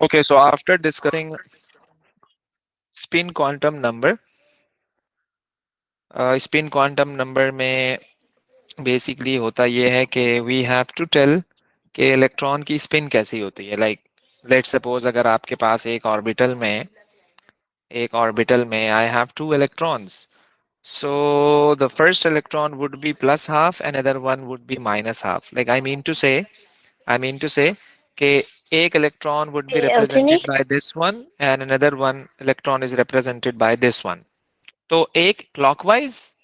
Okay, so after discussing spin quantum number में basically होता ये है कि वी हैव टू टेल कि इलेक्ट्रॉन की स्पिन कैसी होती है. लाइक लेट्स सपोज अगर आपके पास एक ऑर्बिटल में I have two electrons. So the first electron would be plus half, another one would be minus half. Like I mean to say कि एक electron would be represented Alternate. by this one and another one electron is represented by this one. तो एक clockwise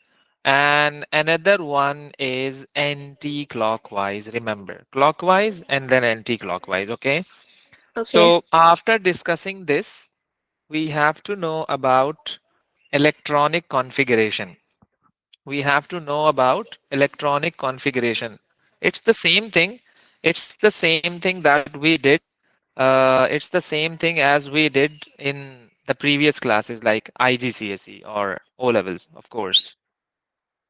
and another one is anti-clockwise. Remember, clockwise and then anti-clockwise. Okay. So Okay. after discussing this, we have to know about electronic configuration. We have to know about electronic configuration. It's the same thing. It's the same thing that we did. It's the same thing as we did in the previous classes like IGCSE or O levels, of course.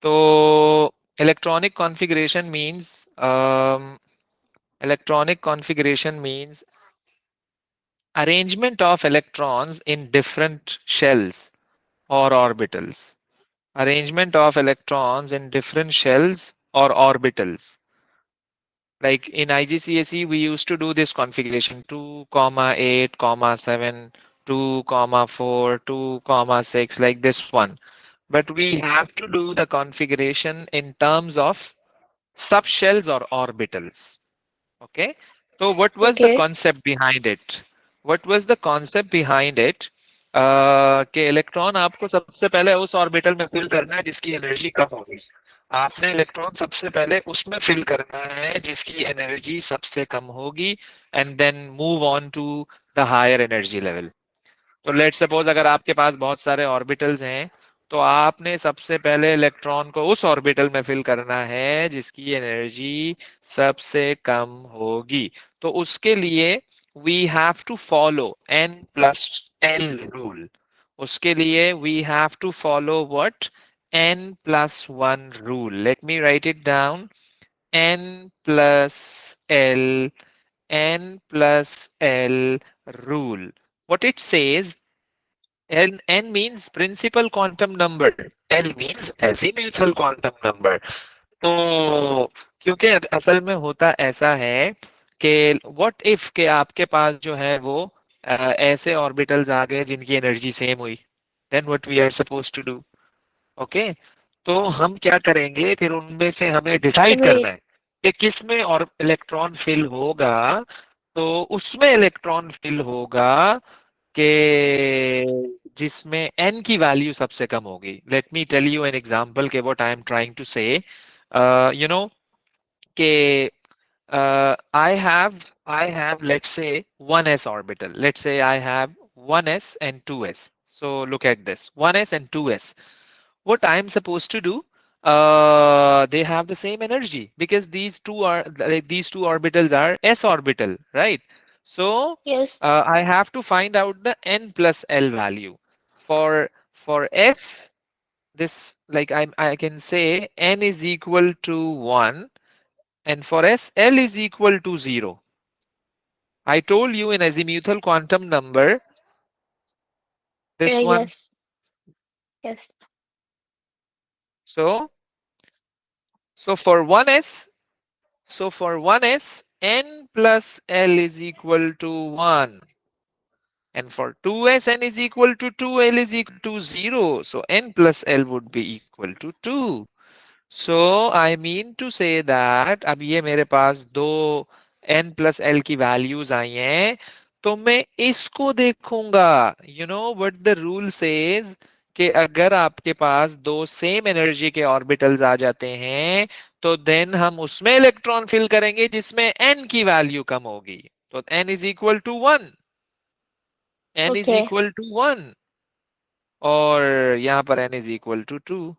So electronic configuration means arrangement of electrons in different shells or orbitals. Arrangement of electrons in different shells or orbitals. Like in IGCSE, we used to do this configuration 2, 8, 7, 2, 4, 2, 6, like this one. But we have to do the configuration in terms of subshells or orbitals. Okay. So what was the Okay. concept behind it? What was the concept behind it? कि electron आपको सबसे पहले उस orbital में fill करना है जिसकी energy कम होगी. आपने इलेक्ट्रॉन सबसे पहले उसमें फिल करना है जिसकी एनर्जी सबसे कम होगी and then move on to the higher energy level. तो लेट सपोज अगर आपके पास बहुत सारे ऑर्बिटल्स हैं तो आपने सबसे पहले इलेक्ट्रॉन को उस ऑर्बिटल में फिल करना है जिसकी एनर्जी सबसे कम होगी. तो उसके लिए we have to follow n+l rule. उसके लिए we have to follow what? n+1 rule. Let me write it down. n+l n+l rule. What it says, n means principal quantum number, l means azimuthal quantum number. तो क्योंकि असल में होता ऐसा है कि व्हाट इफ के आपके पास जो है वो ऐसे ऑर्बिटल्स आ गए जिनकी एनर्जी सेम हुई, then what we are suppose to do. Okay. तो हम क्या करेंगे फिर उनमें से हमें डिसाइड करना Wait. है कि किस में और इलेक्ट्रॉन फिल होगा. तो उसमें इलेक्ट्रॉन फिल होगा कि जिसमें n की वैल्यू सबसे कम होगी. Let me tell you an example के what I am trying to say. You know के I have let's say 1s orbital. Let's say I have 1s and 2s. So look at this 1s and 2s. What I'm supposed to do, they have the same energy because these two orbitals are s orbital, right? So Yes. I have to find out the n plus l value for s. This like I can say n is equal to 1 and for s l is equal to 0. I told you in azimuthal quantum number this one. Yes. Yes. So so for 1s for 1s, n plus l is equal to 1. And for 2s, n is equal to 2, l is equal to 0. So n plus l would be equal to 2. So I mean to say that अब ये मेरे पास दो n plus l की values आई हैं तो मैं इसको देखूंगा. You know what the rule says कि अगर आपके पास दो सेम एनर्जी के ऑर्बिटल्स आ जाते हैं तो देन हम उसमें इलेक्ट्रॉन फिल करेंगे जिसमें n की वैल्यू कम होगी. तो n is equal to 1. n is Okay. Equal to 1 और यहाँ पर n इज इक्वल टू 2.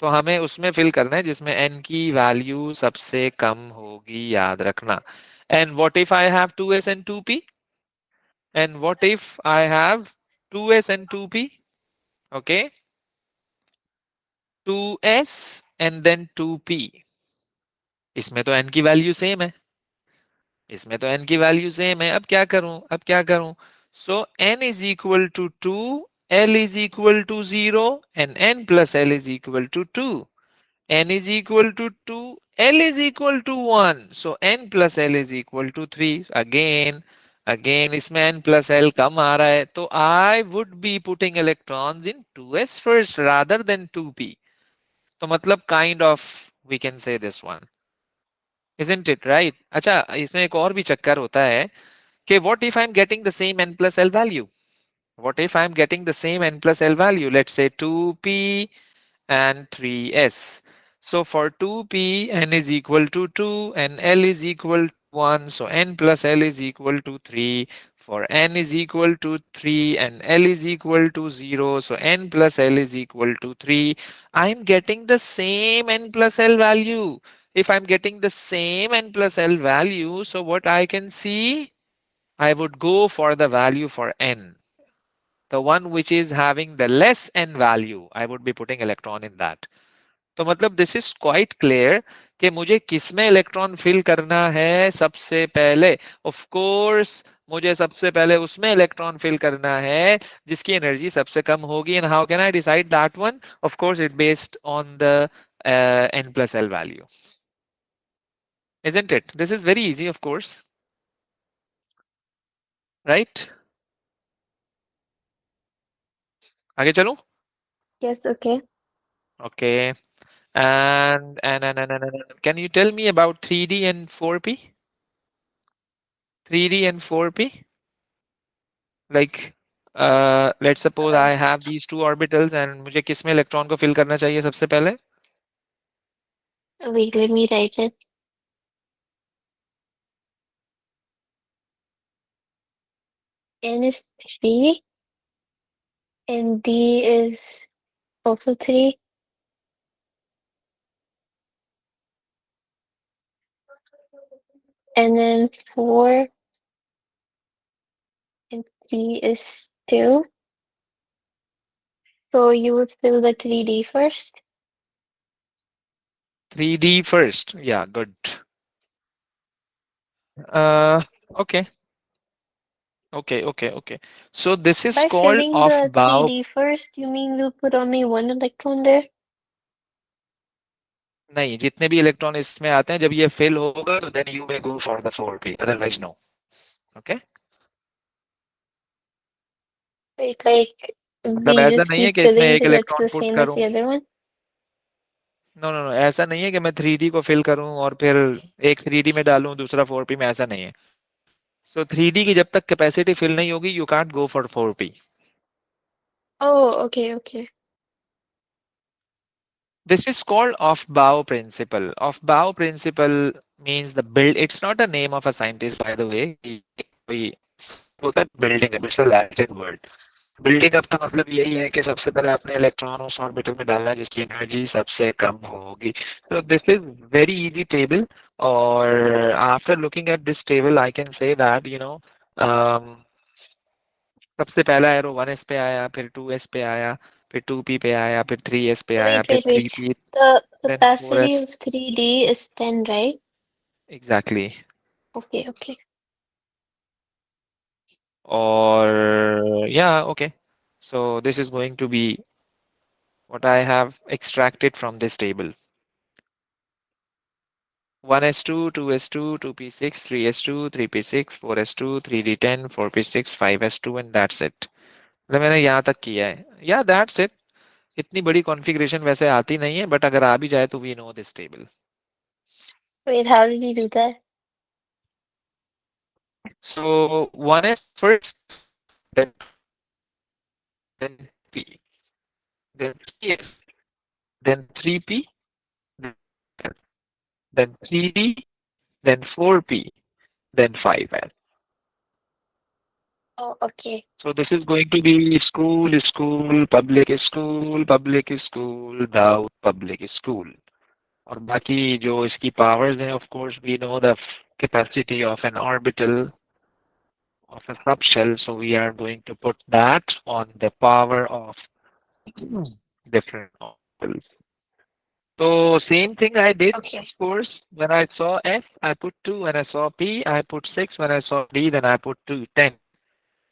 तो हमें उसमें फिल करना है जिसमें n की वैल्यू सबसे कम होगी, याद रखना. And what if I have 2s and 2p? And what if I have 2s and 2p? Okay. 2s and then 2p. इसमें तो n की वैल्यू सेम है. इसमें तो n की वैल्यू सेम है, अब क्या करूं? So n is equal to 2, l is equal to 0 and n plus l is equal to 2. n is equal to 2, l is equal to 1, so n plus l is equal to 3. Again इसमें n plus l कम आ रहा है, तो I would be putting electrons in 2s first rather than 2p. तो मतलब kind of we can say this one, isn't it right? अच्छा, इसमें एक और भी चक्कर होता है कि what if I'm getting the same n plus l value? What if I'm getting the same n plus l value? Let's say 2p and 3s. So for 2p, n is equal to 2 and l is equal to 1. So n plus l is equal to 3. For n is equal to 3 and l is equal to 0. So n plus l is equal to 3. I'm getting the same n plus l value. If I'm getting the same n plus l value, so what I can see, I would go for the value for n. The one which is having the less n value, I would be putting electron in that. तो मतलब this is quite clear कि मुझे किसमें electron fill करना है सबसे पहले. Of course मुझे सबसे पहले उसमें इलेक्ट्रॉन फिल करना है जिसकी एनर्जी सबसे कम होगी. And how can I decide that one? Of course it based on the n plus l value, isn't it? This is very easy, of course, right? आगे चलूं? Yes, okay. Okay. And can you tell me about 3D and 4p? 3D and 4p? Like let's suppose Uh, I have these two orbitals and मुझे किसमें electron को fill करना चाहिए सबसे पहले? Wait, let me write it. N is 3 and D is also 3. And then 4 and 3 is 2. So you would fill the 3D first. 3D first. Yeah, good. Uh, okay, okay. So this is By called filling off the bow. 3D first, you mean we'll put only one electron there? नहीं, जितने भी electron इसमें आते हैं जब ये fill होगा तो then you may go for the 4p, otherwise no. Okay? Wait, like मतलब we ऐसा just नहीं है keep कि इसमें filling एक till it's electron the put same as करूं. the other one? नो, ऐसा नहीं है कि मैं 3D को फिल करूं और फिर एक 3D में डालूं दूसरा 4p में, ऐसा नहीं है. सो 3D की जब तक कैपेसिटी फिल नहीं होगी you can't go for 4p. Oh, okay. This is called off-bow principle. Off-bow principle means the build. It's not a name of a scientist, by the way. We बोलता है building up. It's a Latin word. Building up का मतलब यही है कि सबसे पहले अपने इलेक्ट्रॉन उस ऑर्बिटल में डालना है जिसकी एनर्जी सबसे कम होगी. So this is very easy table. और after looking at this table, I can say that um, सबसे पहला एरो 1s पे आया, फिर 2s पे आया, फिर 2p पे आया, फिर 3s पे आया, Wait, फिर wait, wait. 3p, The then capacity 4s. of 3D is 10, right? Exactly. Okay. Or yeah, okay. So this is going to be what I have extracted from this table. 1s2, 2s2, 2p6, 3s2, 3p6, 4s2, 3d10, 4p6, 5s2 and that's it. मतलब मैंने यहाँ तक किया है. Yeah, that's it. इतनी बड़ी configuration वैसे आती नहीं है, बट अगर आ भी जाए तो we know this table. Wait, how did you do that? So 1s first, then then p, then 3s, then 3p, then 3d, then 4p, then 5s. Oh, okay. So this is going to be public school, without public school. और बाकी जो इसकी powers हैं, of course we know the capacity of an orbital of a subshell, so we are going to put that on the power of different orbitals. So same thing I did, Okay. of course. When I saw F, I put 2. When I saw P, I put 6. When I saw D, then I put 2, 10.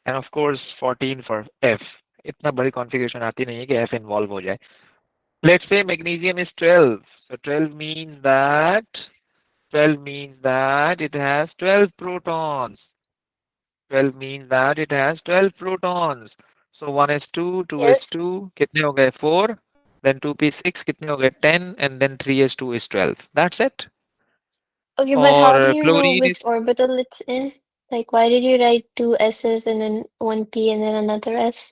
And of course 14 for F. इतना बड़ी configuration आती नहीं है कि F involve हो जाए. Let's say magnesium is 12. So 12 means that it has 12 protons. 12 means that it has 12 protons. So 1s2, Yes. 2s2, कितने हो गए 4, then 2p6 कितने हो गए 10, and then 3s2 is 12. That's it. Okay, but how do और you know chlorine which is, orbital it's in? Like, why did you write two S's and then one P and then another S?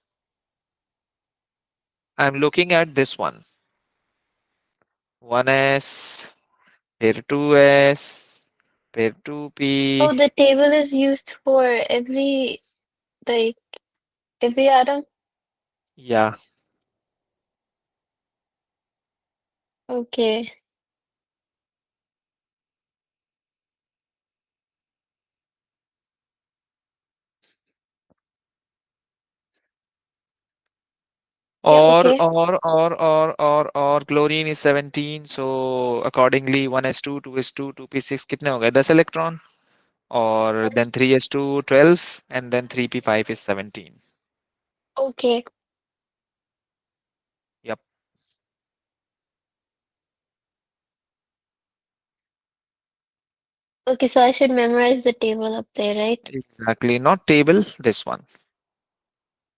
I'm looking at this one. 1s, फिर 2s, फिर 2p. Oh, the table is used for like, every atom? Yeah. Okay. Yeah, Or, okay. or, or, or, or chlorine is 17. So accordingly 1s2, 2s2, 2p6 कितने हो गए 10 electron. Or then Yes. 3s2 12, and then 3p5 is 17. Okay. Yep, Okay, so I should memorize the table up there, right? exactly. Not table, this one.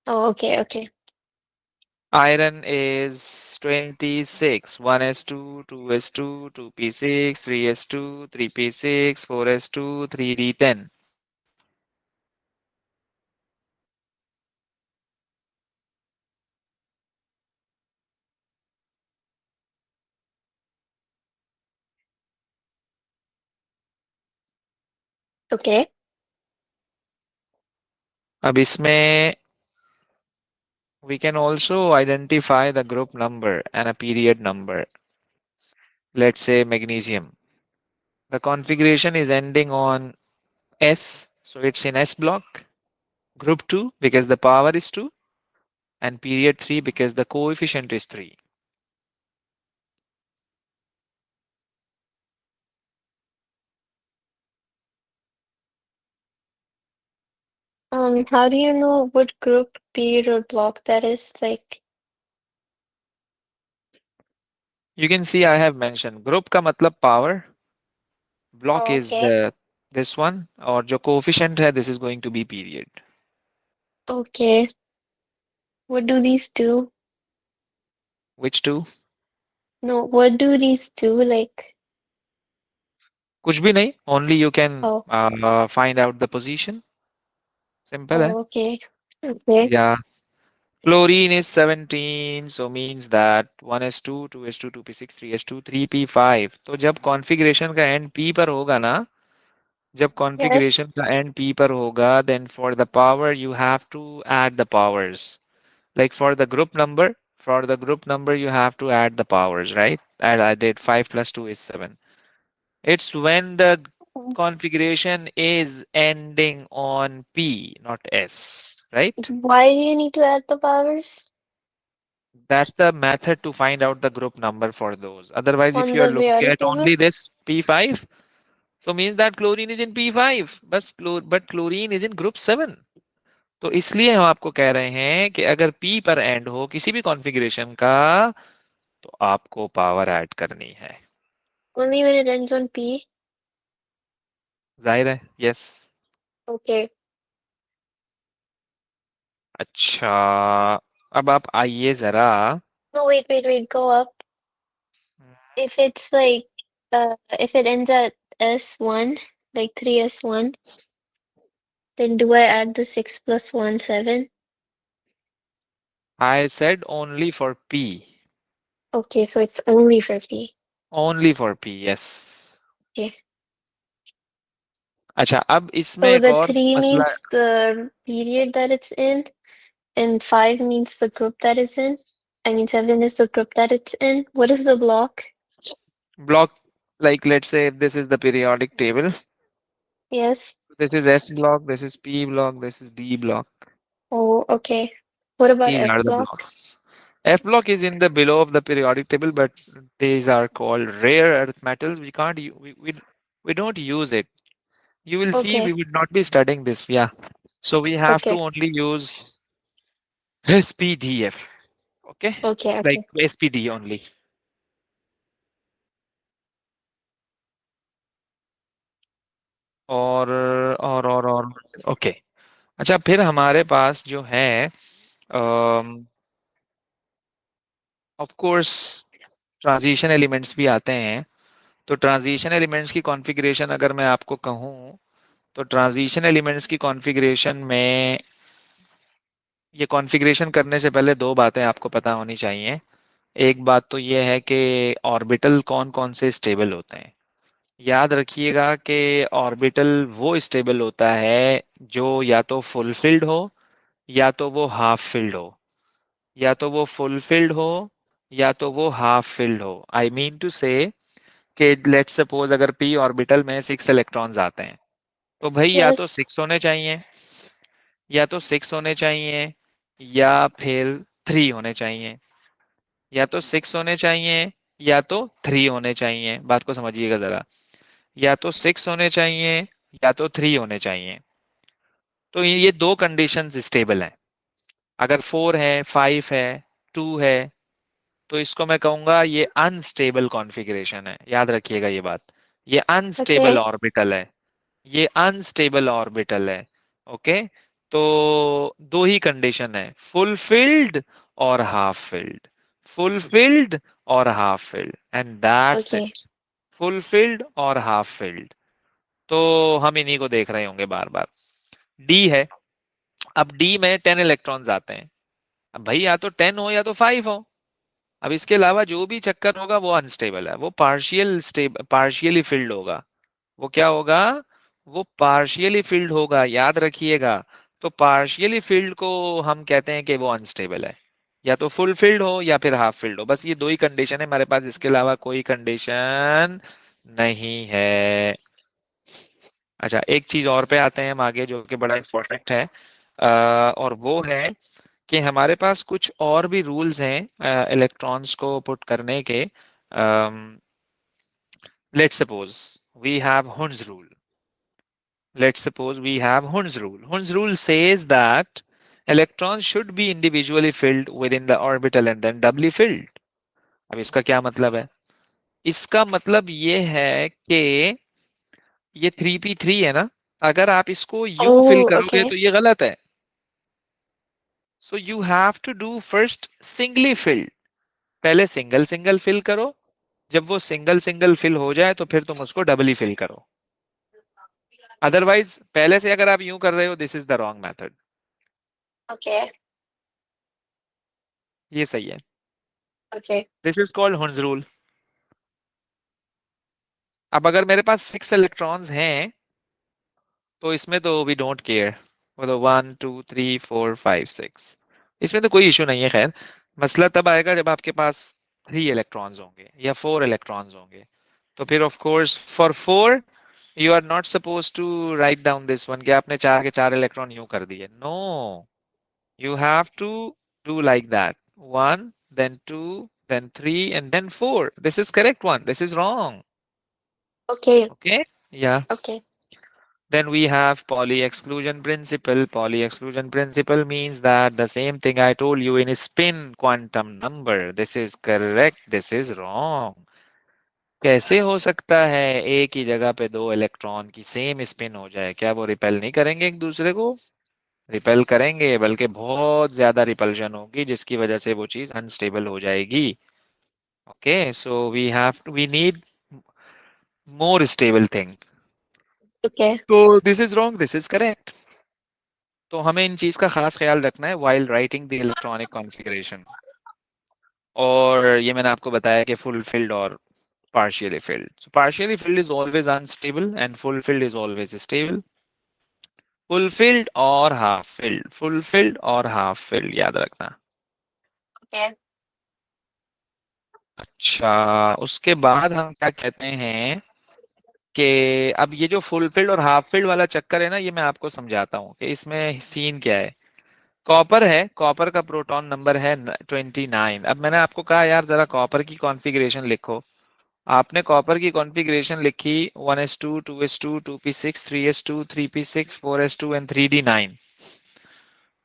Oh, okay, okay. Iron is 26. 1s2, 2s2, 2p6, 3s2, 3p6, 4s2, 3d10. Okay. अब इसमें we can also identify the group number and a period number. Let's say magnesium. The configuration is ending on S, so it's in S block. Group 2 because the power is 2, and period 3 because the coefficient is 3. How do you know what group, period, or block that is? Like, You can see I have mentioned group का मतलब power, block oh, is okay. the this one, और जो coefficient है this is going to be period. Okay. What do these do? Which two? No, what do these do? Like, कुछ भी नहीं, only you can oh, find out the position. Simple है. oh, okay. Okay. Yeah. Chlorine is 17, so means that 1s2, 2s2, 2p6, 3s2, 3p5. तो जब configuration का end p पर होगा ना, जब Yes. configuration का end p पर होगा, then for the power you have to add the powers. Like for the group number you have to add the powers, right? And I did 5 plus 2 is 7. It's when the configuration is ending on P, not S, right? Why do you need to add the powers That's the method to find out the group number for those. Otherwise, if on you are the looking periodic at table? only this P5, so means that chlorine is in P5, but chlorine is in group 7. तो इसलिए हम आपको कह रहे हैं कि अगर P पर एंड हो किसी भी कॉन्फ़िगरेशन का तो आपको पावर ऐड करनी है. Only when it ends on P? जाहिर है. यस. Okay. अच्छा, अब आप आइए जरा. No, wait, wait, wait. Go up. If it's like, if it ends at S1, like 3S1, then do I add the 6 plus 1, 7? I said only for P. Okay, so it's only for P. Only for P, yes. Okay. अच्छा, अब इसमें So एक the और 3 मसला. means the period that it's in, and 5 means the group that it's in. I mean, 7 is the group that it's in. What is the block? Block, like let's say this is the periodic table. Yes. This is S block, this is P block, this is D block. Oh, okay. What about These F are the block? blocks. F block is in the below of the periodic table, but these are called rare earth metals. We can't we don't use it. You will see we Okay. would not be studying this. Yeah. So we have to Okay. only use SPDF. Okay. Okay. Like Okay. SPD only. और okay. अच्छा फिर हमारे पास जो है of course transition elements भी आते हैं। तो ट्रांजिशन एलिमेंट्स की कॉन्फ़िगरेशन अगर मैं आपको कहूँ तो ट्रांजिशन एलिमेंट्स की कॉन्फ़िगरेशन में ये कॉन्फ़िगरेशन करने से पहले दो बातें आपको पता होनी चाहिए। एक बात तो ये है कि ऑर्बिटल कौन कौन से स्टेबल होते हैं। याद रखिएगा कि ऑर्बिटल वो स्टेबल होता है जो या तो फुलफिल्ड हो या तो वो हाफ फिल्ड हो, या तो वो फुलफिल्ड हो या तो वो हाफ फिल्ड हो। आई मीन टू से कि लेट्स सपोज अगर पी ऑर्बिटल में 6 इलेक्ट्रॉन्स आते हैं तो भाई या तो Yes. 6 होने चाहिए, या तो 6 होने चाहिए या फिर 3 होने चाहिए, या तो 6 होने चाहिए या तो 3 होने चाहिए। बात को समझिएगा जरा। या तो 6 होने चाहिए या तो 3 होने चाहिए। तो ये दो कंडीशन स्टेबल हैं। अगर 4 है, 5 है, 2 है, तो इसको मैं कहूंगा ये अनस्टेबल कॉन्फ़िगरेशन है। याद रखिएगा ये बात। ये अनस्टेबल Okay. ऑर्बिटल है। ये अनस्टेबल ऑर्बिटल है। ओके। तो दो ही कंडीशन है, फुलफिल्ड और हाफ फिल्ड। फुलफिल्ड और half filled and that's Okay. It. Fulfilled और हाफ फिल्ड। तो हम इन्हीं को देख रहे होंगे बार बार। डी है। अब डी में 10 इलेक्ट्रॉन्स आते हैं। अब भाई या तो 10 हो या तो 5 हो। अब इसके अलावा जो भी चक्कर होगा वो अनस्टेबल है, वो पार्शियली फिल्ड होगा। वो क्या होगा? वो पार्शियली फिल्ड होगा, याद रखिएगा। तो पार्शियली फिल्ड को हम कहते हैं कि वो अनस्टेबल है। या तो फुल फिल्ड हो या फिर हाफ फिल्ड हो, बस ये दो ही कंडीशन है हमारे पास, इसके अलावा कोई कंडीशन नहीं है। अच्छा एक चीज और पे आते हैं हम आगे जो कि बड़ा इंपॉर्टेंट है। और वो है कि हमारे पास कुछ और भी रूल्स हैं इलेक्ट्रॉन्स को पुट करने के। Let's suppose we have Hund's rule. Let's suppose we have Hund's rule. Hund's rule says that electrons should be individually filled within the orbital and then doubly filled. अब इसका क्या मतलब है? इसका मतलब ये है कि ये 3p3 है ना, अगर आप इसको यूं फिल Oh, करोगे okay. तो ये गलत है। So you have to do first singly filled. पहले सिंगल सिंगल फिल करो, जब वो सिंगल सिंगल फिल हो जाए तो फिर तुम उसको डबली फिल करो। अदरवाइज पहले से अगर आप यूं कर रहे हो, this is the wrong method. Okay. ये सही है। Okay. This is called Hund's rule. अब अगर मेरे पास 6 इलेक्ट्रॉन्स हैं तो इसमें तो वी डोंट केयर। मतलब 1 2 3 4 5 6, इसमें तो कोई इशू नहीं है। खैर मसला तब आएगा जब आपके पास 3 इलेक्ट्रॉन्स होंगे या 4 इलेक्ट्रॉन्स होंगे। तो फिर of course for 4 you are not suppose to write down this one कि आपने 4 के 4 इलेक्ट्रॉन यूं कर दिए। No, you have to do like that. 1 then 2 then 3 and then 4। This is correct one, this is wrong। Okay. Okay, yeah। Okay. Then we have Pauli exclusion principle. Pauli exclusion principle means that the same thing I told you in spin quantum number. This is correct, this is wrong। कैसे हो सकता है एक ही जगह पे दो electron की same spin हो जाए? क्या वो रिपेल नहीं करेंगे एक दूसरे को? रिपेल करेंगे, बल्कि बहुत ज्यादा रिपल्शन होगी जिसकी वजह से वो चीज अनस्टेबल हो जाएगी। Okay, so we need more stable thing. Okay. तो this is wrong, this is correct. तो हमें इन चीज का खास ख्याल रखना है while writing the electronic configuration. और ये मैंने आपको बताया कि फुलफिल्ड और partially filled। So partially filled is always unstable and fulfilled is always stable। fulfilled और half filled, fulfilled और half filled याद रखना। Okay. अच्छा उसके बाद हम क्या कहते हैं कि अब ये जो फुलफिल्ड और हाफ फिल्ड वाला चक्कर है ना, ये मैं आपको समझाता हूँ कि इसमें सीन क्या है। कॉपर है, कॉपर का प्रोटॉन नंबर है 29। अब मैंने आपको कहा यार जरा कॉपर की कॉन्फ़िगरेशन लिखो, आपने कॉपर की कॉन्फ़िगरेशन लिखी 1s2 2s2 2p6 3s2 3p6 4s2 and 3d9।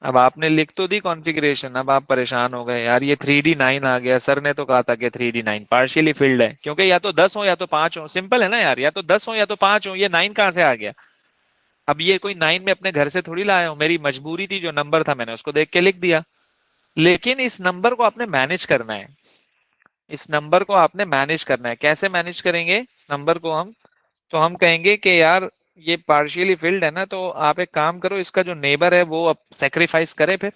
अब आपने लिख तो दी कॉन्फ़िगरेशन, अब आप परेशान हो गए यार ये 3d9 आ गया, सर ने तो कहा था कि 3d9 पार्शियली फिल्ड है, क्योंकि या तो 10 हो या तो 5 हो, सिंपल है ना यार, या तो 10 हो या तो 5 हो, ये 9 कहाँ से आ गया। अब ये कोई 9 में अपने घर से थोड़ी लाया हूं, मेरी मजबूरी थी, जो नंबर था मैंने उसको देख के लिख दिया। लेकिन इस नंबर को आपने मैनेज करना है, इस नंबर को आपने मैनेज करना है। कैसे मैनेज करेंगे इस नंबर को हम, तो हम कहेंगे कि यार ये पार्शियली फिल्ड है ना, तो आप एक काम करो, इसका जो नेबर है वो अब सेक्रीफाइस करे, फिर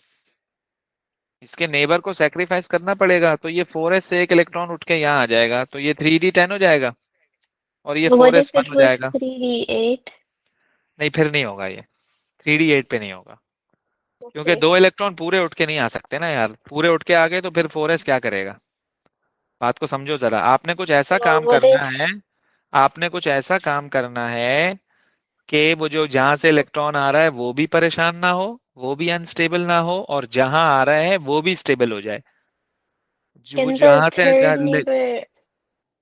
इसके नेबर को सेक्रीफाइस करना पड़ेगा। तो ये 4s से एक इलेक्ट्रॉन उठ के यहाँ आ जाएगा, तो ये 3d10 हो जाएगा और ये What if 4s1 it हो was जाएगा। 3d8? नहीं फिर नहीं होगा ये, 3d8 पे नहीं होगा, क्योंकि Okay. दो इलेक्ट्रॉन पूरे उठ के नहीं आ सकते ना यार, पूरे उठ के आ गए तो फिर 4s क्या करेगा। बात को समझो जरा, आपने कुछ ऐसा Or काम what करना if, है, आपने कुछ ऐसा काम करना है कि वो जो जहां से इलेक्ट्रॉन आ रहा है वो भी परेशान ना हो, वो भी अनस्टेबल ना हो, और जहां आ रहा है वो भी स्टेबल हो जाए। जो can the जहां से third neighbor,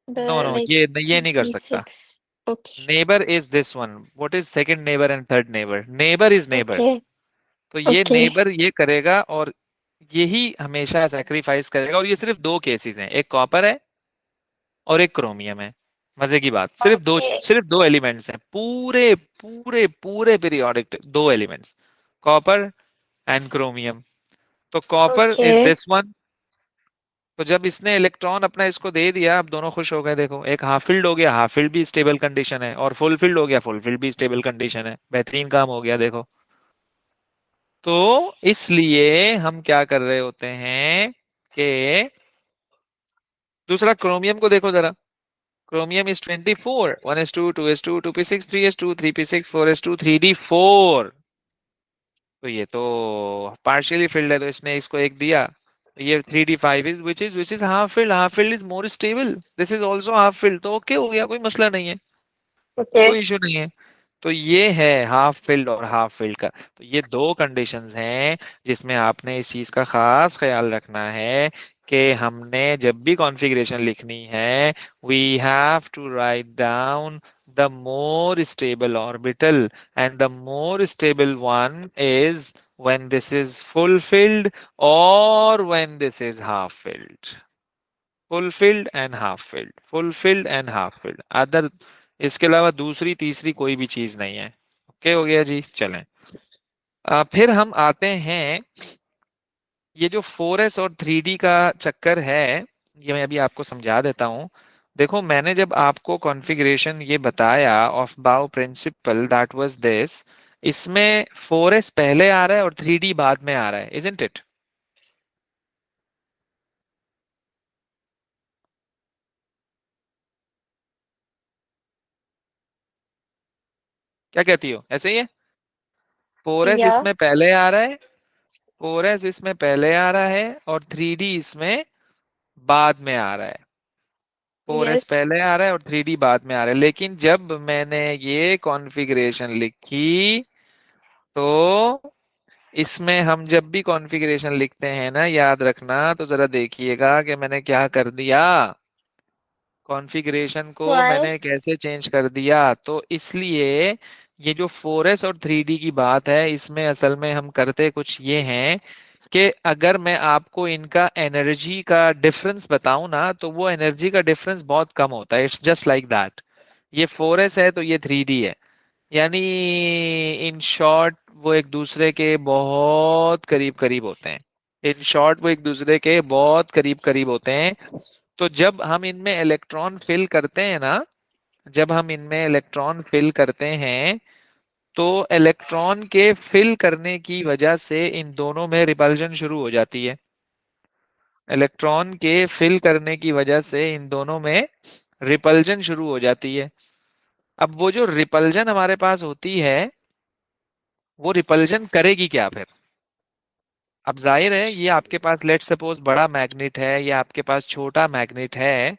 no the no, like ये नहीं कर सकता। 3p6? Okay. Neighbour is this one, what is second neighbour and third neighbour, neighbour is neighbour. Okay. तो ये Okay. नेबर ये करेगा और यही हमेशा सेक्रीफाइस करेगा, और ये सिर्फ दो केसेस हैं, एक कॉपर है और एक क्रोमियम है। मजे की बात, Okay. सिर्फ दो एलिमेंट्स हैं, पूरे पूरे पूरे पीरियोडिक दो एलिमेंट्स, कॉपर एंड क्रोमियम। तो copper is Okay. This one. तो जब इसने इलेक्ट्रॉन अपना इसको दे दिया, अब दोनों खुश हो गए, देखो एक हाफ फील्ड हो गया, हाफ फील्ड भी स्टेबल कंडीशन है, और फुल फील्ड हो गया, फुल फील्ड भी स्टेबल कंडीशन है, बेहतरीन काम हो गया देखो। तो इसलिए हम क्या कर रहे होते हैं कि दूसरा क्रोमियम को देखो जरा, chromium is 24, 1s2 2s2 2p6 3s2 3p6 4s2 3d4। तो ये तो पार्शियली फिल्ड है, तो इसने इसको एक दिया, तो ये 3d5 is which is half field, half field is more stable, this is also half field, तो ओके हो गया, कोई मसला नहीं है, Okay. कोई इशू नहीं है। तो ये है हाफ फिल्ड और हाफ फिल्ड का। तो ये दो कंडीशंस हैं जिसमें आपने इस चीज का खास ख्याल रखना है कि हमने जब भी कॉन्फ़िगरेशन लिखनी है, we have to write down the more stable orbital, and the more stable one is when this is fulfilled or when this is half filled, fulfilled and half filled, fulfilled and half filled, other इसके अलावा दूसरी तीसरी कोई भी चीज नहीं है। Okay हो गया जी, चलें। फिर हम आते हैं, ये जो 4s और 3d का चक्कर है, ये मैं अभी आपको समझा देता हूँ। देखो मैंने जब आपको कॉन्फ़िगरेशन ये बताया ऑफ बाउ प्रिंसिपल, दैट वाज दिस, इसमें 4s पहले आ रहा है और 3d बाद में आ रहा है, इजंट इट। क्या कहती हो, ऐसे ही है? 4s Yeah. इसमें पहले आ रहा है, 4s इसमें पहले आ रहा है और 3d इसमें बाद में आ रहा है। 4s Yes. पहले आ रहा है और 3d बाद में आ रहा है, लेकिन जब मैंने ये कॉन्फ़िगरेशन लिखी, तो इसमें हम जब भी कॉन्फ़िगरेशन लिखते हैं ना, याद रखना, तो जरा देखिएगा कि मैंने क्या कर दिया, कॉन्फ़िगरेशन को Why? मैंने कैसे चेंज कर दिया। तो इसलिए ये जो 4s और 3d की बात है, इसमें असल में हम करते कुछ ये हैं कि अगर मैं आपको इनका एनर्जी का डिफरेंस बताऊं ना, तो वो एनर्जी का डिफरेंस बहुत कम होता है, इट्स जस्ट लाइक दैट। ये 4s है तो ये 3d है, यानी इन शॉर्ट वो एक दूसरे के बहुत करीब करीब होते हैं, इन शॉर्ट वो एक दूसरे के बहुत करीब करीब होते हैं। तो जब हम इनमें इलेक्ट्रॉन फिल करते हैं ना, जब हम इनमें इलेक्ट्रॉन फिल करते हैं, तो इलेक्ट्रॉन के फिल करने की वजह से इन दोनों में रिपल्जन शुरू हो जाती है, इलेक्ट्रॉन के फिल करने की वजह से इन दोनों में रिपल्जन शुरू हो जाती है। अब वो जो रिपल्जन हमारे पास होती है, वो रिपल्जन करेगी क्या फिर। अब जाहिर है ये आपके पास लेट सपोज बड़ा मैग्नेट है या आपके पास छोटा मैग्नेट है,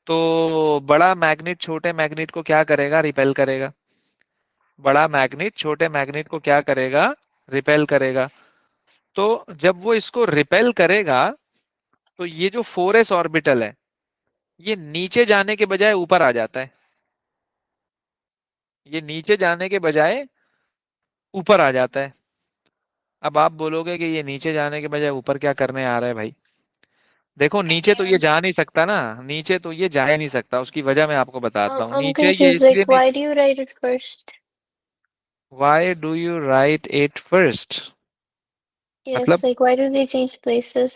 तो बड़ा मैग्नेट छोटे मैग्नेट को क्या करेगा, रिपेल करेगा। बड़ा मैग्नेट छोटे मैग्नेट को क्या करेगा, रिपेल करेगा। तो जब वो इसको रिपेल करेगा तो ये जो 4s ऑर्बिटल है ये नीचे जाने के बजाय ऊपर आ जाता है। ये नीचे जाने के बजाय ऊपर आ जाता है। अब आप बोलोगे कि ये नीचे जाने के बजाय ऊपर क्या करने आ रहा है भाई। देखो नीचे तो ये Confused. जा नहीं सकता ना, नीचे तो ये जा ही नहीं सकता, उसकी वजह मैं आपको बताता हूँ। I'm नीचे ये confused. इसलिए Like, नहीं। why do you write it first? Why do you write it first? Yes, मतलब like, why do they change places?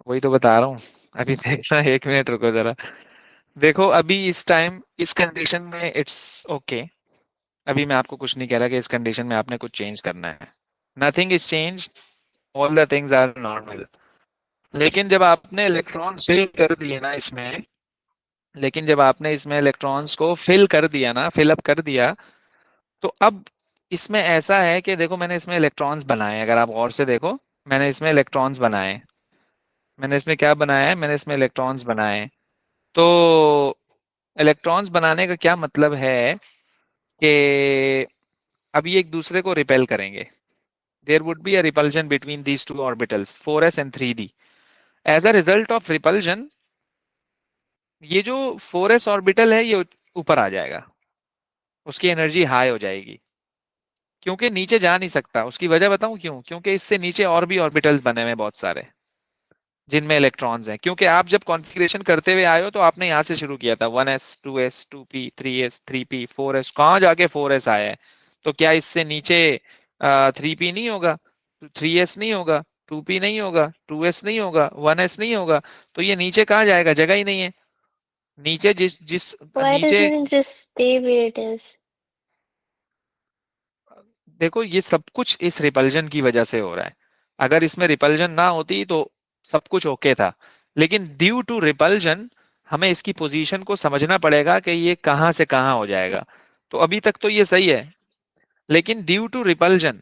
वही तो बता रहा हूँ। अभी देखना, एक मिनट रुको जरा। देखो अभी इस टाइम इस कंडीशन में इट्स ओके। अभी मैं आपको कुछ नहीं कह रहा कि इस कंडीशन में आपने कुछ चेंज करना है। Nothing is change, all the things are normal. लेकिन जब आपने इलेक्ट्रॉन फिल कर दिए ना इसमें, लेकिन जब आपने इसमें इलेक्ट्रॉन्स को फिल कर दिया ना, फिल अप कर दिया, तो अब इसमें ऐसा है कि देखो मैंने इसमें इलेक्ट्रॉन्स बनाए, अगर आप गौर से देखो, मैंने इसमें इलेक्ट्रॉन्स बनाए। मैंने इसमें क्या बनाया है, मैंने इसमें इलेक्ट्रॉन्स बनाए। तो इलेक्ट्रॉन्स बनाने का क्या मतलब है कि अब ये एक दूसरे को रिपेल करेंगे। There would be a repulsion between these two orbitals 4s and 3d। As a result of repulsion ये जो 4s ऑर्बिटल है ये ऊपर आ जाएगा, उसकी एनर्जी हाई हो जाएगी, क्योंकि नीचे जा नहीं सकता। उसकी वजह बताऊं क्यों? क्योंकि इससे नीचे और भी ऑर्बिटल्स बने हुए हैं बहुत सारे, जिनमें इलेक्ट्रॉन्स हैं। क्योंकि आप जब कॉन्फ़िगरेशन करते हुए आए हो तो आपने यहाँ से शुरू किया था, 1s 2s 2p 3s 3p 4s, कहाँ जाके 4s आया है? तो क्या इससे नीचे 3p नहीं होगा, 3s नहीं होगा, 2p नहीं होगा, 2s नहीं होगा, 1s नहीं होगा? तो ये नीचे कहाँ जाएगा? जगह ही नहीं है नीचे। जिस जिस Why नीचे, doesn't it just stay where it is? देखो ये सब कुछ इस रिपल्जन की वजह से हो रहा है। अगर इसमें रिपल्जन ना होती तो सब कुछ ओके था। लेकिन ड्यू टू रिपल्जन हमें इसकी पोजीशन को समझना पड़ेगा कि ये कहाँ से कहाँ हो जाएगा। तो अभी तक तो ये सही है, लेकिन due to repulsion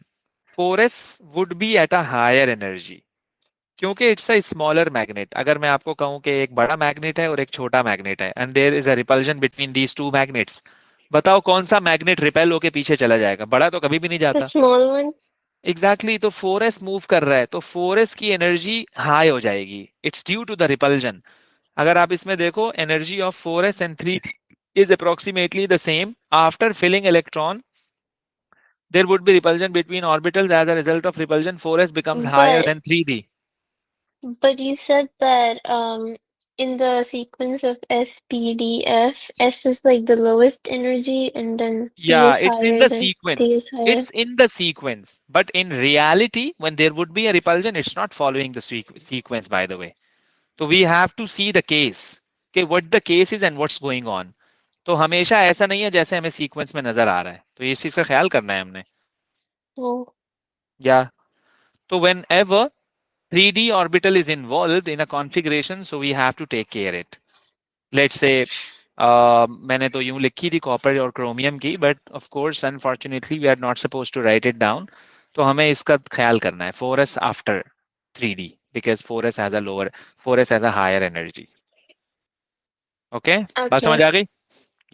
4s would be at a higher energy, क्योंकि इट्स अ स्मॉलर मैग्नेट। अगर मैं आपको कहूं कि एक बड़ा मैग्नेट है और एक छोटा मैग्नेट है and there is a repulsion between these two magnets, बताओ कौन सा मैग्नेट रिपेल होके पीछे चला जाएगा? बड़ा तो कभी भी नहीं The जाता। small one? एग्जैक्टली exactly, तो 4s मूव कर रहा है तो 4s की एनर्जी हाई हो जाएगी। It's due to the repulsion. अगर आप इसमें देखो, energy of 4s and 3 is approximately the same. After filling electron, there would be repulsion between orbitals. As a result of repulsion, 4s becomes higher But than 3d. you said that in the sequence of S, P, D, F, S is like the lowest energy and then P Yeah, is it's in higher, the then D sequence. is higher. It's in the sequence. But in reality, when there would be a repulsion, it's not following the sequence, by the way. So we have to see the case. Okay, what the case is and what's going on. तो हमेशा ऐसा नहीं है जैसे हमें sequence में नजर आ रहा है, तो इस चीज का ख्याल करना है हमने। Oh, या तो whenever 3d orbital is involve in a configuration, so we have to take care it. Let's say मैंने तो यूं लिखी थी कॉपर और क्रोमियम की, but of course unfortunately we are not suppose to write it down. तो हमें इसका ख्याल करना है 4s after 3d, because 4s has a lower, 4s has a higher energy. Okay, बात समझ okay. आ गई?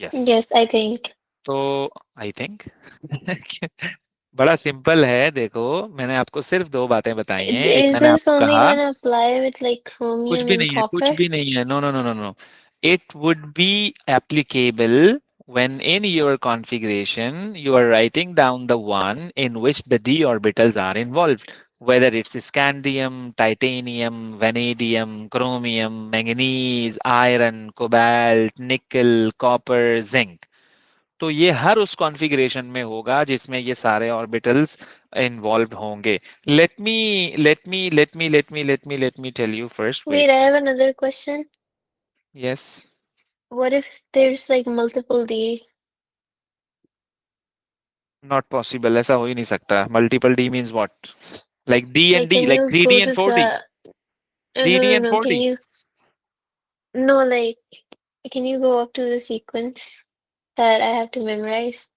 यस। Yes, I think. तो आई थिंक बड़ा सिंपल है। देखो मैंने आपको सिर्फ दो बातें बताई हैं। एक Is मैंने this आपको only कहा, gonna apply with like कुछ chromium भी and नहीं है, कुछ copper? भी नहीं है, no no no no no. It would be applicable when in your configuration you are writing down the one in which the d orbitals are involved, whether it's scandium, titanium, vanadium, chromium, manganese, iron, cobalt, nickel, copper, zinc। तो ये हर उस configuration में होगा जिसमें ये सारे orbitals involve होंगे। Let me tell you first, Wait, I wait. have another question. Yes. What if there's like multiple D? Not possible, ऐसा हो ही नहीं सकता। Multiple D means what? Like D and Like, D, can like you three D go and to four D, the... No, three no, D no, and no. Four D. No, like, can you go up to the sequence that I have to memorize?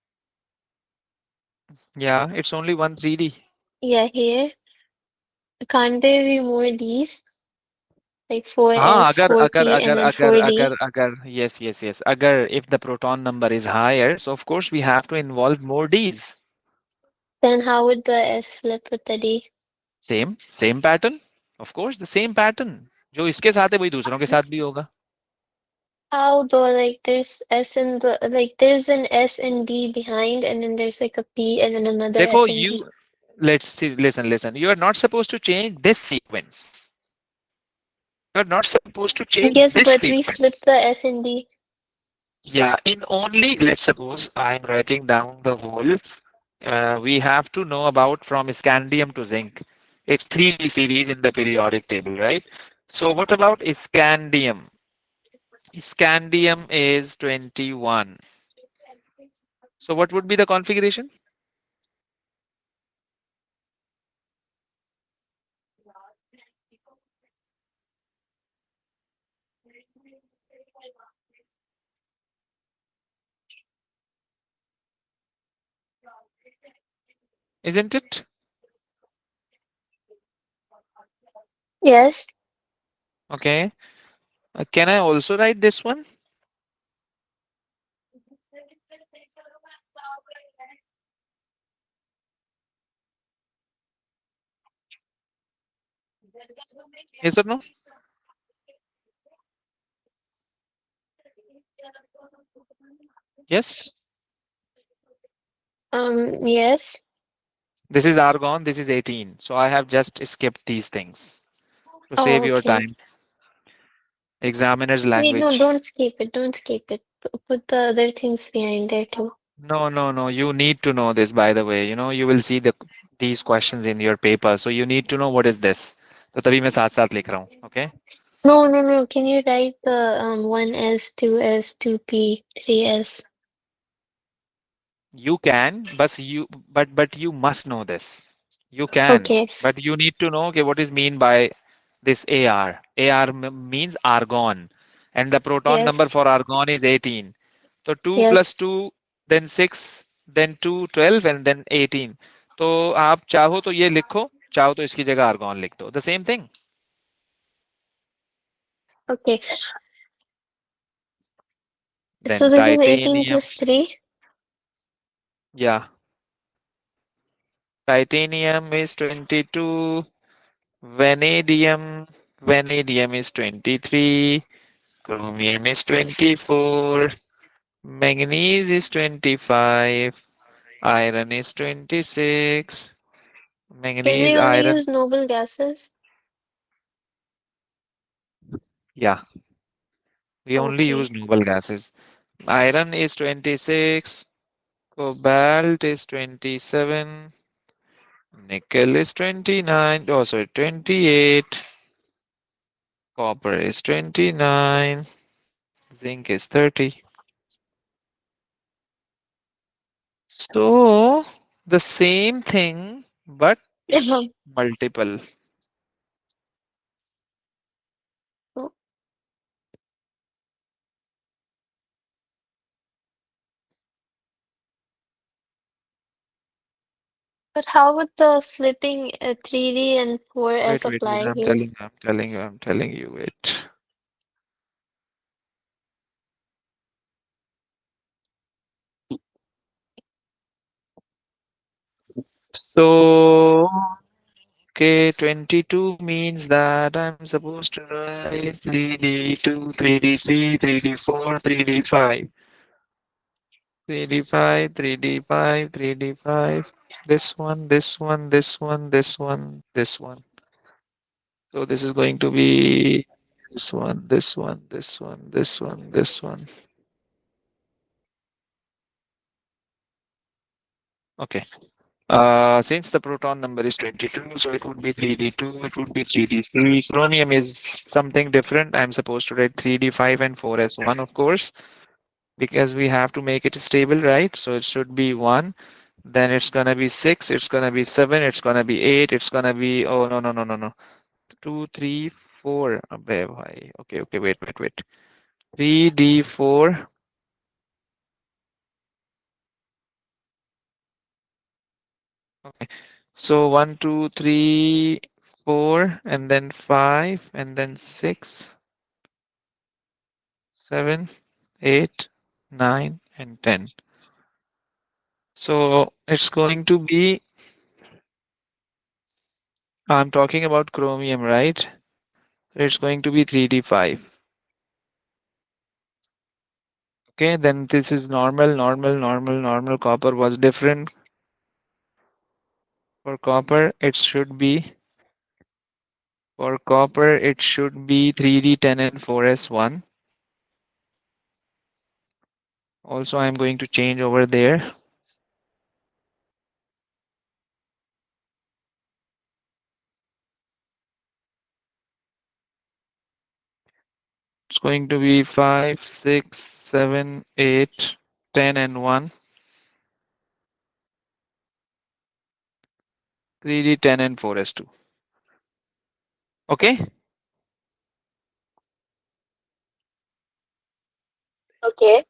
या it's only one three D. Yeah, here. Can't there be more Ds? Like हाँ, 4S, अगर अगर 4P, and अगर then अगर अगर 4D? अगर yes yes yes, अगर if the proton number is higher, so of course we have to involve more Ds. Then how would the S flip with the D? Same pattern, of course the same pattern, जो इसके साथ है वही दूसरों के साथ भी होगा. How though, like there's S and the like there's an S and D behind, and then there's like a P and then another देखो S and you, D. let's see, listen, you are not supposed to change this sequence. You are not supposed to change Yes, this but we sequence. flipped the S and D. Yeah, in only, let's suppose I'm writing down the whole. We have to know about from scandium to zinc. It's 3D series in the periodic table, right? So what about scandium? Scandium is 21. So what would be the configuration? Isn't it? Yes. Okay. Can I also write this one? Yes or no? Yes. Yes. This is argon. This is 18. So I have just skipped these things to save Oh, your okay. time. Examiner's Wait, no, language. don't skip it. Don't skip it. Put the other things behind there too. No, no, no. You need to know this, by the way. You will see these questions in your paper. So you need to know what is this. तो तभी मैं साथ साथ लिख रहा हूँ. Okay. No, no, no. Can you write the 1S, 2S, 2P, 3S? You can, but you must know this. You can, Okay. but you need to know, okay, what is mean by this AR. AR means argon, and the proton number Yes. for argon is 18. So 2 plus Yes. 2, then 6, then 2, 12, and then 18. तो आप चाहो तो ये लिखो, चाहो तो इसकी जगह argon लिख दो. The same thing. Okay. So Then this is 18 titanium. plus 3. Yeah, titanium is 22. Vanadium. Vanadium is 23. Chromium is 24. Manganese is 25. Iron is 26. Can we Manganese, only iron. use noble gases? Yeah, we only Okay. use noble gases. Iron is 26. Cobalt is 27. Nickel is 29. Oh, sorry, 28. Copper is 29. Zinc is 30. So the same thing, but multiple. Oh, but how would the flipping 3D and 4S Wait. apply I'm here? telling you. I'm telling you. I'm telling you. Wait. So, okay, 22 means that I'm supposed to write 3D2, 3D3, 3D4, 3D5, 3D5, 3D5, 3D5. This one, this one, this one, this one, this one. So this is going to be this one, this one, this one, this one, this one. Okay. Since the proton number is 22, so it would be 3D2, it would be 3D3. Chromium is something different. I'm supposed to write 3D5 and 4S1, of course, because we have to make it stable, right? So it should be 1, then it's gonna be 6, it's gonna be 7, it's gonna be 8, it's gonna be, oh, no. 2, 3, 4. अबे भाई. Okay, wait. 3D4. Okay. So 1, 2, 3, 4, and then 5, and then 6, 7, 8, 9, and 10. So it's going to be I'm talking about chromium, right? It's going to be 3d5. Okay, then this is normal. Copper was different. For copper, it should be 3d10 and 4s1. Also, I'm going to change over there. It's going to be 5, 6, 7, 8, 10, and 1. 3d10 and 4s2. Okay? Okay.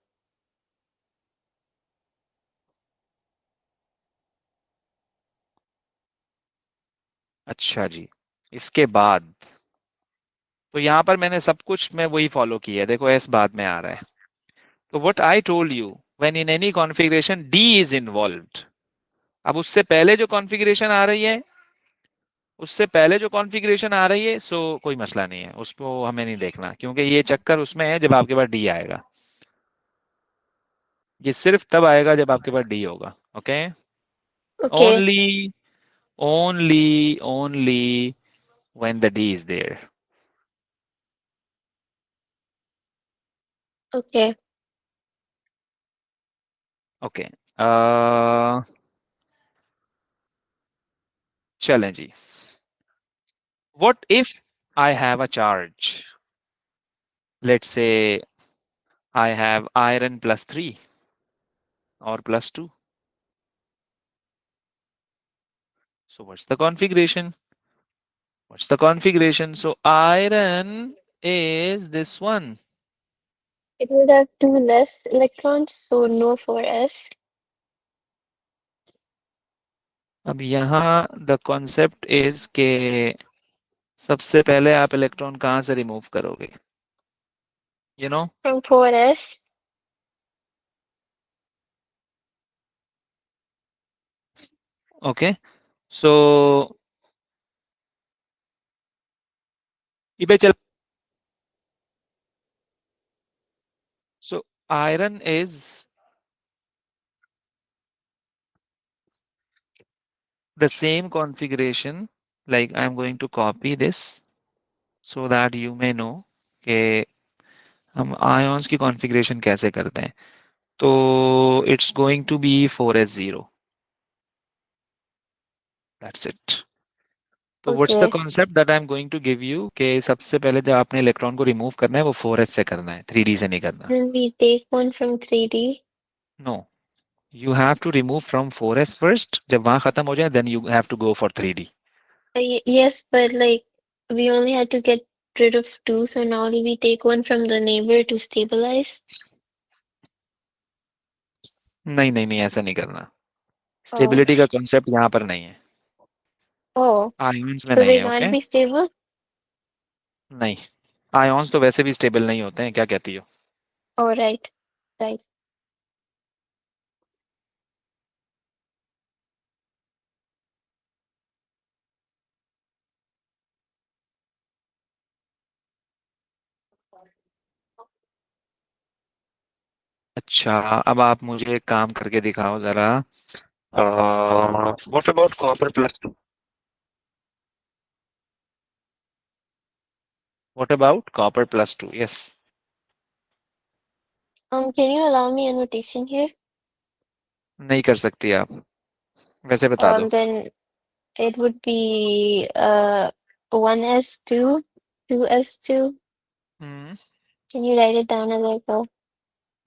अच्छा जी. इसके बाद तो यहाँ पर मैंने सब कुछ मैं वही फॉलो किया है. देखो एस बाद में आ रहा है. तो what I told you, when in any configuration D is involved. अब उससे पहले जो कॉन्फ़िगरेशन आ रही है सो कोई मसला नहीं है, उसको हमें नहीं देखना, क्योंकि ये चक्कर उसमें है जब आपके पास डी आएगा. ये सिर्फ तब आएगा जब आपके पास डी होगा. Okay. Okay. Only only when the D is there. Okay. Okay. चलें जी. What if I have a charge, let's say I have iron +3 or +2. So what's the configuration? So iron is this one. It would have two less electrons, so no 4s. अब यहाँ the concept is के सबसे पहले आप electron कहाँ से remove करोगे? You know? From 4s. Okay. So ये पे चल. So iron is the same configuration. Like I'm going to copy this so that you may know कि हम ions की configuration कैसे करते हैं. तो it's going to be 4s0. That's it. तो what's the Okay. Concept that I am going to give you कि सबसे पहले जब आपने इलेक्ट्रॉन को रिमूव करना है वो 4s से करना है, 3d से नहीं करना. Then we take one from 3D. No, you have to remove from 4s first. जब वहां खत्म हो जाए then you have to go for 3d. Yes, but like we only had to get rid of two, so now we take one from the neighbor to stabilize. नहीं नहीं नहीं, ऐसा नहीं करना. Oh, स्टेबिलिटी का कॉन्सेप्ट यहाँ पर नहीं है, oh, आयोन्स में so नहीं they है. can't okay. be stable? नहीं, आयोन्स तो वैसे भी स्टेबल नहीं होते हैं, क्या कहती हो? Oh, right, right. अच्छा, अब आप मुझे एक काम करके दिखाओ जरा. What about copper +2? What about copper +2? Yes. Can you allow me a notation here? नहीं कर सकती आप, वैसे बता दो. Then it would be 1s2, 2s2. Hmm. Can you write it down as I go?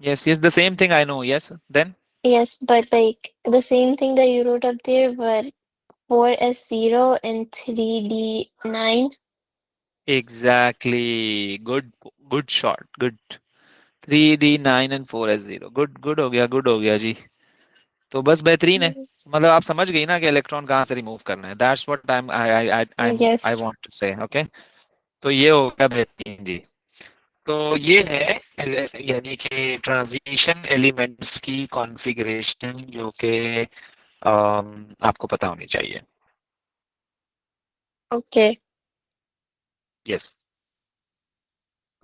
Yes, yes, the same thing I know. Yes, then Yes, but like the same thing that you wrote up there, but 4s0 and 3d9. exactly. Good shot. Good. 3d9 and 4s0. Good हो गया जी. तो बस बेहतरीन है. मतलब आप समझ गई ना कि इलेक्ट्रॉन कहाँ से रिमूव करना है. That's what I Yes. want to say. Okay. तो ये हो गया बेहतरीन जी. तो ये है यानी कि ट्रांजिशन एलिमेंट्स की कॉन्फ़िगरेशन जो कि आपको पता होनी चाहिए. Okay. यस।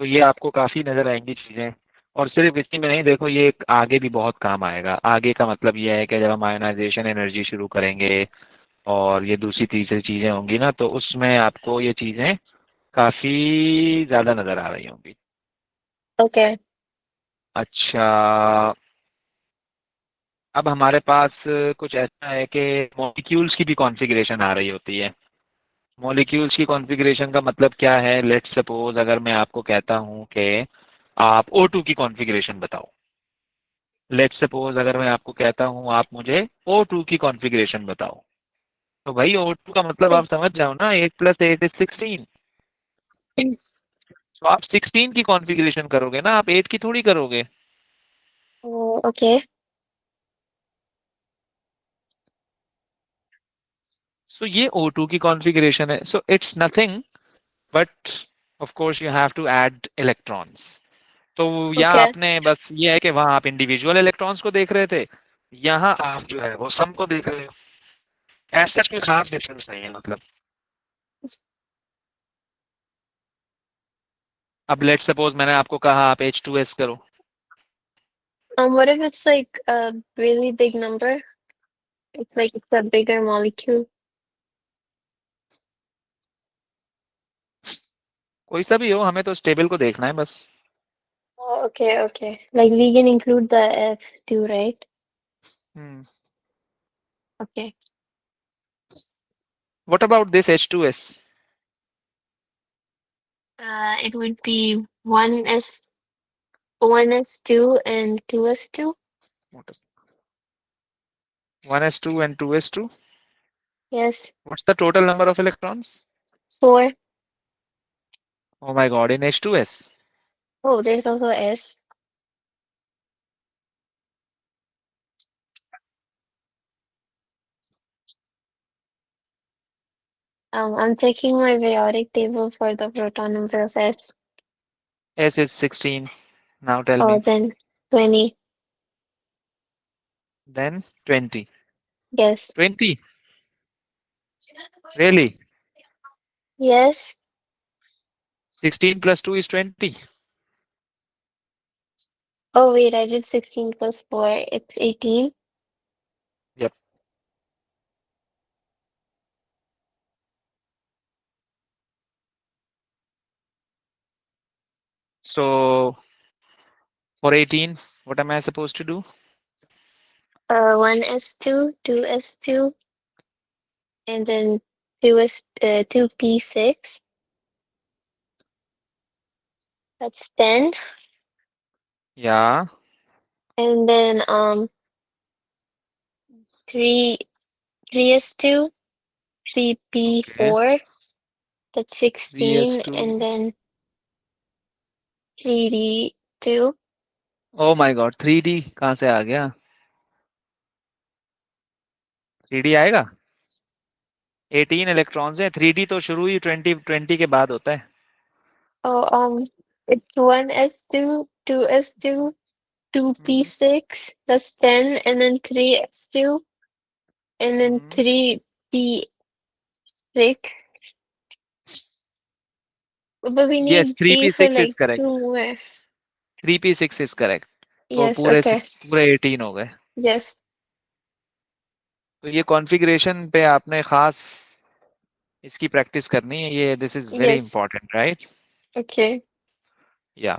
तो ये आपको काफी नजर आएंगी चीजें। और सिर्फ इसी में नहीं, देखो ये आगे भी बहुत काम आएगा। आगे का मतलब ये है कि जब हम आयोनाइजेशन एनर्जी शुरू करेंगे और ये दूसरी तीसरी चीजें होंगी ना, तो उसमें आपको ये चीजें काफी ज्यादा नजर आ रही होंगी। Okay. अच्छा, अब हमारे पास कुछ ऐसा है कि मॉलिक्यूल्स की भी कॉन्फ़िगरेशन आ रही होती है। मॉलिक्यूल्स की कॉन्फ़िगरेशन का मतलब क्या है? लेट्स सपोज अगर मैं आपको कहता हूँ कि आप O2 की कॉन्फ़िगरेशन बताओ। लेट्स सपोज अगर मैं आपको कहता हूँ आप मुझे O2 की कॉन्फ़िगरेशन बताओ, तो भाई O2 का मतलब आप समझ जाओ ना, 8 + 8 = 16। तो आप 16 की कॉन्फ़िगरेशन करोगे ना, आप 8 की थोड़ी करोगे। Oh, okay. सो ये O2 की कॉन्फ़िगरेशन है। So it's nothing but of course you have to add electrons. तो यहाँ Okay. आपने बस ये है कि वहां आप इंडिविजुअल इलेक्ट्रॉन्स को देख रहे थे, यहाँ आप जो है वो सम को देख रहे हो। ऐसा कोई खास डिफरेंस नहीं है मतलब। अब लेट सपोज मैंने आपको कहा आप H2S करो। What if it's like a really big number? It's like it's a bigger molecule. कोई सा भी हो, हमें तो स्टेबल को देखना है बस। Oh, okay, okay. Like we can include the F too, right? Hmm. Okay. What about this H2S? It would be 1s2 and 2s2. 1s2 and 2s2? Yes. What's the total number of electrons? 4. Oh my god, in H2S. Oh, there's also S. I'm checking my periodic table for the proton number of S. S is 16. Now tell Oh, me. then 20. Then 20. Yes. 20? Really? Yes. 16 plus 2 is 20. Oh, wait, I did 16 plus 4. It's 18. Yep. So for 18, what am I supposed to do? 1s2, 2s2, and then 2p6. That's 10. Yeah. And then 3 3s2, Okay. 3p4. That's 16, 3s2. and then 3d2. Oh my god, 3D कहाँ से आ गया? 3D आएगा? 18 electrons हैं, 3D तो शुरू ही 20 के बाद होता है। Oh, it's 1s2, 2s2, hmm. 2p6. That's 10, and then 3s2, and then hmm. 3p6. But we Yes, need p for 3p6 is like correct. two more. 3p6 is correct. तो Yes, पूरे okay. 6 पूरे 18 हो गए। Yes, तो ये configuration पे आपने खास इसकी प्रैक्टिस करनी है, ये this is very yes. Important, right? Okay. या